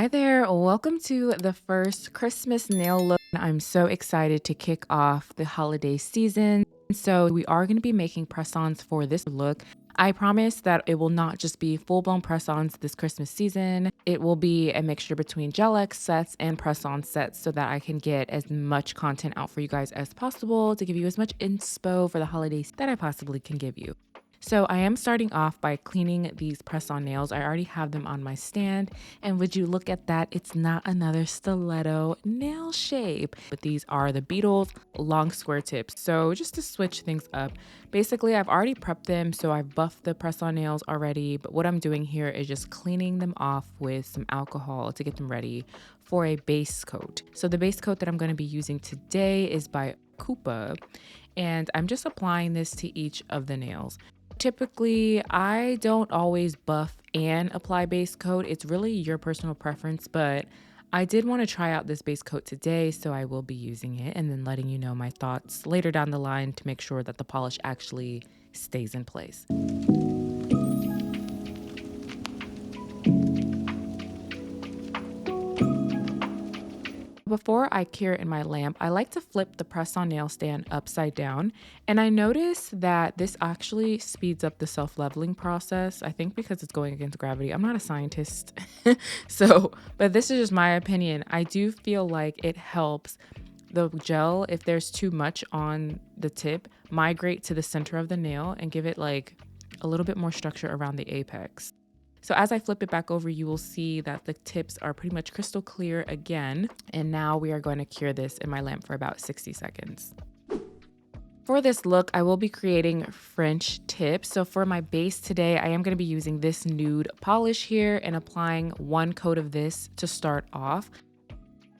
Hi there, welcome to the first Christmas nail look. I'm so excited to kick off the holiday season. So, we are going to be making press ons for this look. I promise that it will not just be full blown press ons this Christmas season. It will be a mixture between gel X sets and press on sets so that I can get as much content out for you guys as possible to give you as much inspo for the holidays that I possibly can give you. So I am starting off by cleaning these press-on nails. I already have them on my stand, and would you look at that, it's not another stiletto nail shape, but these are the Beetles long square tips. So just to switch things up, basically I've already prepped them, so I've buffed the press-on nails already, but what I'm doing here is just cleaning them off with some alcohol to get them ready for a base coat. So the base coat that I'm going to be using today is by Koopa, and I'm just applying this to each of the nails. Typically, I don't always buff and apply base coat. It's really your personal preference, but I did want to try out this base coat today, so I will be using it and then letting you know my thoughts later down the line to make sure that the polish actually stays in place. Before I cure in my lamp, I like to flip the press-on nail stand upside down, and I notice that this actually speeds up the self-leveling process. I think because it's going against gravity. I'm not a scientist, but this is just my opinion. I do feel like it helps the gel, if there's too much on the tip, migrate to the center of the nail and give it like a little bit more structure around the apex. So as I flip it back over, you will see that the tips are pretty much crystal clear again. And now we are going to cure this in my lamp for about 60 seconds. For this look, I will be creating French tips. So for my base today, I am going to be using this nude polish here and applying one coat of this to start off.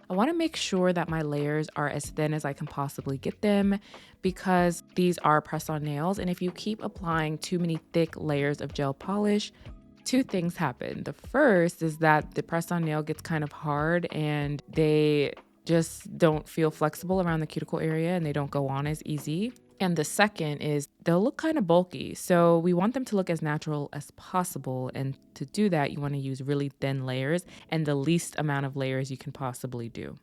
I want to make sure that my layers are as thin as I can possibly get them because these are press-on nails. And if you keep applying too many thick layers of gel polish, two things happen. The first is that the press-on nail gets kind of hard and they just don't feel flexible around the cuticle area and they don't go on as easy. And the second is they'll look kind of bulky. So we want them to look as natural as possible. And to do that, you want to use really thin layers and the least amount of layers you can possibly do.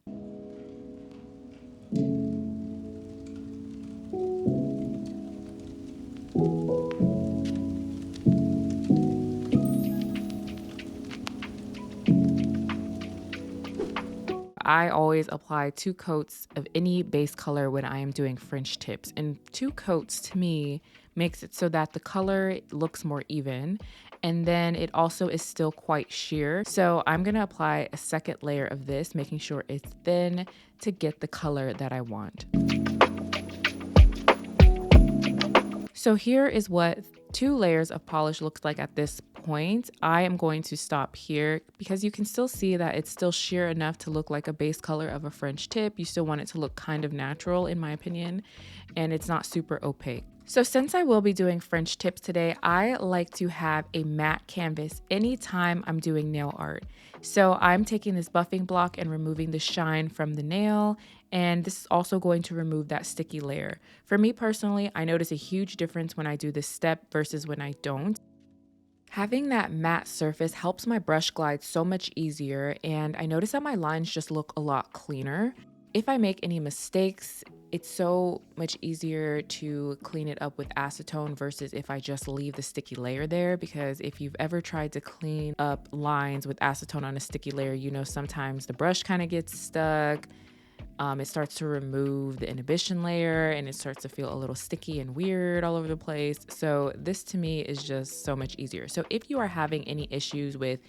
I always apply 2 coats of any base color when I am doing French tips. And 2 coats to me makes it so that the color looks more even. And then it also is still quite sheer. So I'm going to apply a second layer of this, making sure it's thin to get the color that I want. So here is what 2 layers of polish looks like at this point. I am going to stop here because you can still see that it's still sheer enough to look like a base color of a French tip. You still want it to look kind of natural in my opinion, and it's not super opaque. So since I will be doing French tips today, I like to have a matte canvas anytime I'm doing nail art. So I'm taking this buffing block and removing the shine from the nail, and this is also going to remove that sticky layer. For me personally, I notice a huge difference when I do this step versus when I don't. Having that matte surface helps my brush glide so much easier, and I notice that my lines just look a lot cleaner. If I make any mistakes, it's so much easier to clean it up with acetone versus if I just leave the sticky layer there, because if you've ever tried to clean up lines with acetone on a sticky layer, you know sometimes the brush kind of gets stuck. It starts to remove the inhibition layer and it starts to feel a little sticky and weird all over the place. So this to me is just so much easier. So if you are having any issues with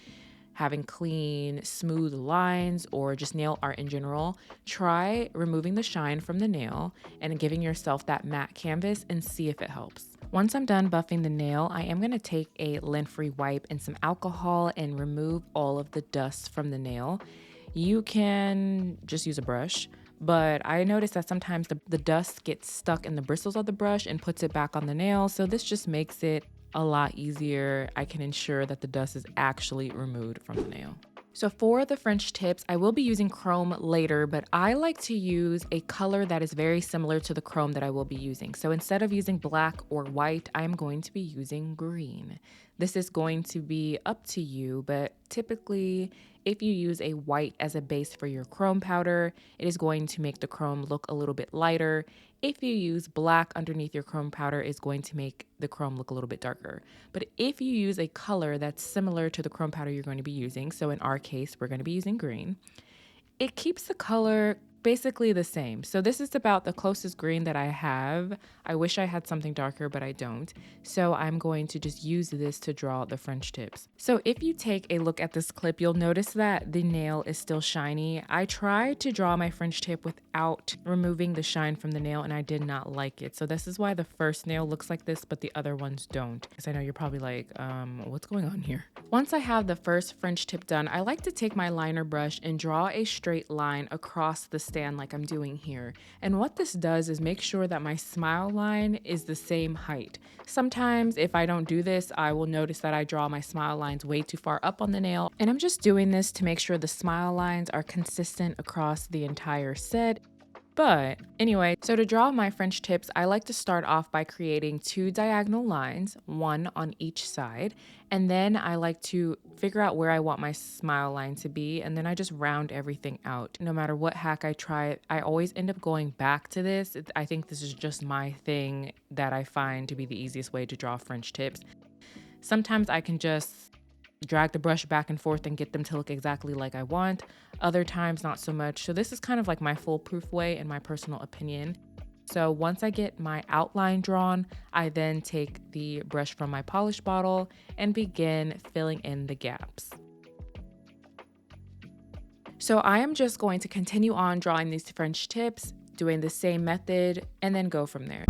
having clean, smooth lines or just nail art in general, try removing the shine from the nail and giving yourself that matte canvas and see if it helps. Once I'm done buffing the nail, I am going to take a lint-free wipe and some alcohol and remove all of the dust from the nail. You can just use a brush, but I noticed that sometimes the dust gets stuck in the bristles of the brush and puts it back on the nail. So this just makes it a lot easier. I can ensure that the dust is actually removed from the nail. So for the French tips, I will be using chrome later, but I like to use a color that is very similar to the chrome that I will be using. So instead of using black or white, I'm going to be using green. This is going to be up to you, but typically if you use a white as a base for your chrome powder, it is going to make the chrome look a little bit lighter. If you use black underneath your chrome powder, it's going to make the chrome look a little bit darker. But if you use a color that's similar to the chrome powder you're going to be using, so in our case, we're going to be using green, it keeps the color basically the same. So this is about the closest green that I have. I wish I had something darker, but I don't. So I'm going to just use this to draw the French tips. So if you take a look at this clip, you'll notice that the nail is still shiny. I tried to draw my French tip without removing the shine from the nail, and I did not like it. So this is why the first nail looks like this, but the other ones don't. Because I know you're probably like, what's going on here? Once I have the first French tip done, I like to take my liner brush and draw a straight line across the stand like I'm doing here. And what this does is make sure that my smile line is the same height. Sometimes if I don't do this, I will notice that I draw my smile lines way too far up on the nail. And I'm just doing this to make sure the smile lines are consistent across the entire set. But anyway, so to draw my French tips, I like to start off by creating 2 diagonal lines, 1 on each side. And then I like to figure out where I want my smile line to be. And then I just round everything out. No matter what hack I try, I always end up going back to this. I think this is just my thing that I find to be the easiest way to draw French tips. Sometimes I can just drag the brush back and forth and get them to look exactly like I want. Other times, not so much. So this is kind of like my foolproof way in my personal opinion. So once I get my outline drawn, I then take the brush from my polish bottle and begin filling in the gaps. So I am just going to continue on drawing these French tips, doing the same method, and then go from there.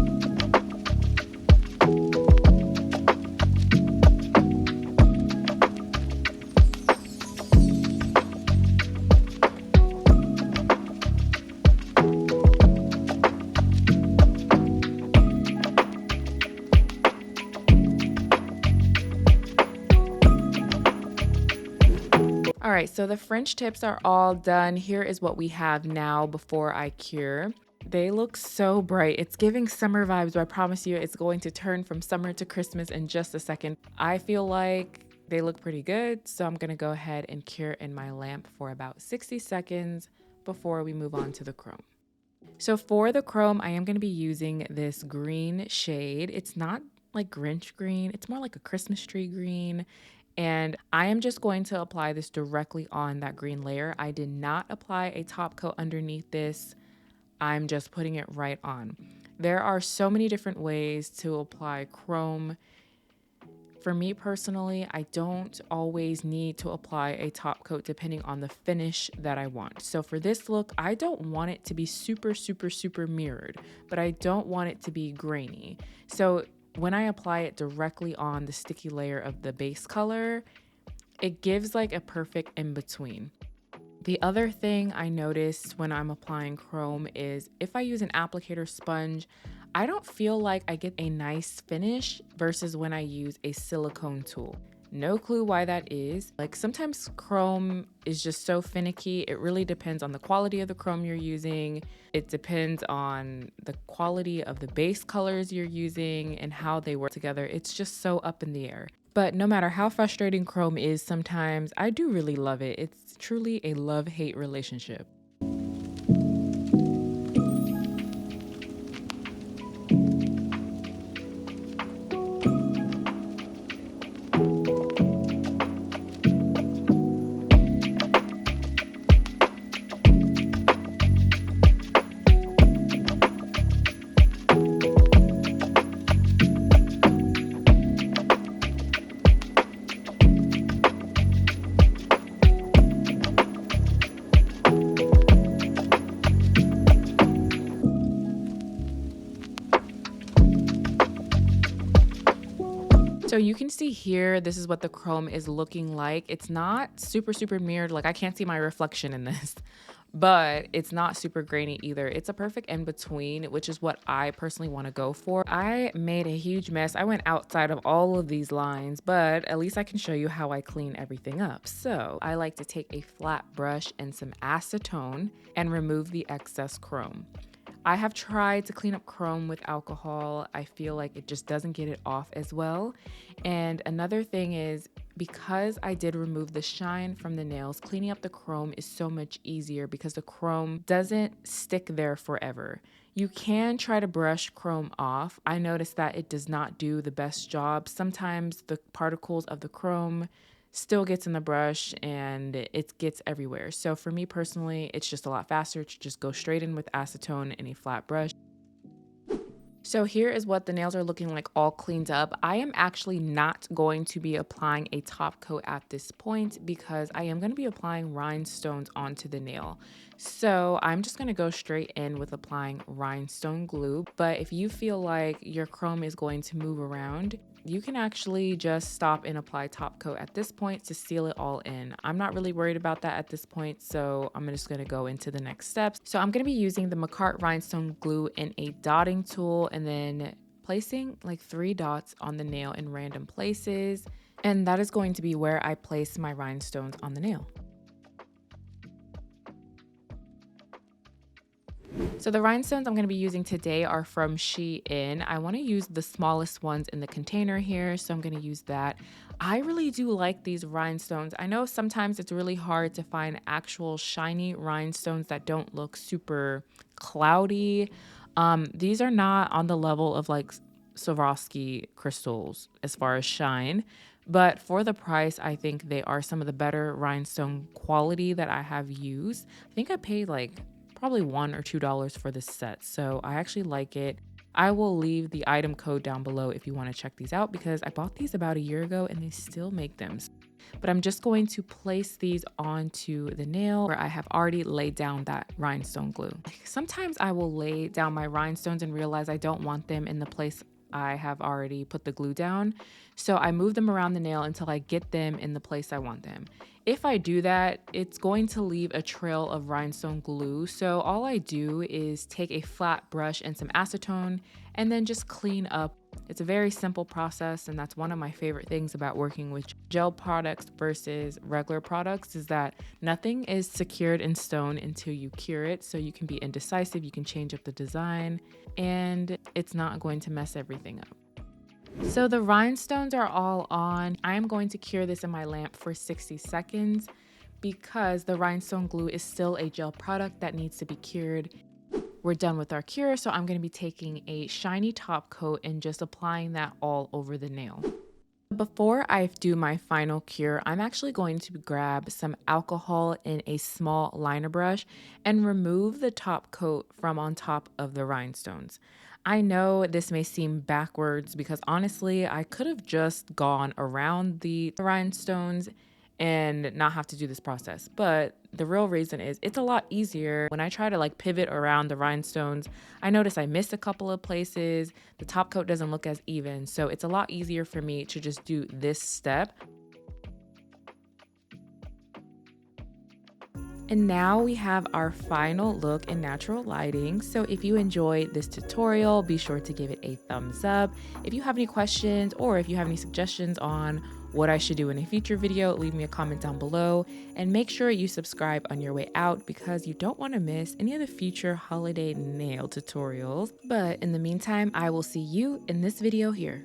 All right, so the French tips are all done. Here is what we have now before I cure. They look so bright. It's giving summer vibes, but I promise you it's going to turn from summer to Christmas in just a second. I feel like they look pretty good, so I'm gonna go ahead and cure in my lamp for about 60 seconds before we move on to the chrome. So for the chrome, I am gonna be using this green shade. It's not like Grinch green, it's more like a Christmas tree green. And I am just going to apply this directly on that green layer. I did not apply a top coat underneath this. I'm just putting it right on. There are so many different ways to apply chrome. For me personally, I don't always need to apply a top coat depending on the finish that I want. So for this look, I don't want it to be super, super, super mirrored, but I don't want it to be grainy. So when I apply it directly on the sticky layer of the base color, it gives like a perfect in between. The other thing I noticed when I'm applying chrome is if I use an applicator sponge, I don't feel like I get a nice finish versus when I use a silicone tool. No clue why that is. Like sometimes chrome is just so finicky. It really depends on the quality of the chrome you're using. It depends on the quality of the base colors you're using and how they work together. It's just so up in the air. But no matter how frustrating chrome is sometimes, I do really love it. It's truly a love-hate relationship. So you can see here, this is what the chrome is looking like. It's not super, super mirrored. Like I can't see my reflection in this, but it's not super grainy either. It's a perfect in between, which is what I personally want to go for. I made a huge mess. I went outside of all of these lines, but at least I can show you how I clean everything up. So I like to take a flat brush and some acetone and remove the excess chrome. I have tried to clean up chrome with alcohol. I feel like it just doesn't get it off as well. And another thing is, because I did remove the shine from the nails, cleaning up the chrome is so much easier because the chrome doesn't stick there forever. You can try to brush chrome off. I noticed that it does not do the best job. Sometimes the particles of the chrome still gets in the brush and it gets everywhere. So for me personally, it's just a lot faster to just go straight in with acetone and a flat brush. So here is what the nails are looking like all cleaned up. I am actually not going to be applying a top coat at this point because I am going to be applying rhinestones onto the nail. So I'm just going to go straight in with applying rhinestone glue. But if you feel like your chrome is going to move around, you can actually just stop and apply top coat at this point to seal it all in. I'm not really worried about that at this point, so I'm just going to go into the next steps. So I'm going to be using the Macart rhinestone glue in a dotting tool and then placing like 3 dots on the nail in random places. And that is going to be where I place my rhinestones on the nail. So the rhinestones I'm going to be using today are from SheIn. I want to use the smallest ones in the container here, so I'm going to use that. I really do like these rhinestones. I know sometimes it's really hard to find actual shiny rhinestones that don't look super cloudy. These are not on the level of like Swarovski crystals as far as shine. But for the price, I think they are some of the better rhinestone quality that I have used. I think I paid like probably $1 or $2 for this set, so I actually like it. I will leave the item code down below if you want to check these out because I bought these about a year ago and they still make them. But I'm just going to place these onto the nail where I have already laid down that rhinestone glue. Sometimes I will lay down my rhinestones and realize I don't want them in the place I have already put the glue down. So I move them around the nail until I get them in the place I want them. If I do that, it's going to leave a trail of rhinestone glue. So all I do is take a flat brush and some acetone and then just clean up. It's a very simple process, and that's one of my favorite things about working with gel products versus regular products is that nothing is secured in stone until you cure it. So you can be indecisive, you can change up the design, and it's not going to mess everything up. So the rhinestones are all on. I am going to cure this in my lamp for 60 seconds because the rhinestone glue is still a gel product that needs to be cured. We're done with our cure, so I'm going to be taking a shiny top coat and just applying that all over the nail. Before I do my final cure, I'm actually going to grab some alcohol in a small liner brush and remove the top coat from on top of the rhinestones. I know this may seem backwards because honestly, I could have just gone around the rhinestones and not have to do this process. But the real reason is it's a lot easier. When I try to like pivot around the rhinestones, I notice I missed a couple of places. The top coat doesn't look as even. So it's a lot easier for me to just do this step. And now we have our final look in natural lighting. So if you enjoyed this tutorial, be sure to give it a thumbs up. If you have any questions or if you have any suggestions on what I should do in a future video, leave me a comment down below and make sure you subscribe on your way out because you don't want to miss any of the future holiday nail tutorials. But in the meantime, I will see you in this video here.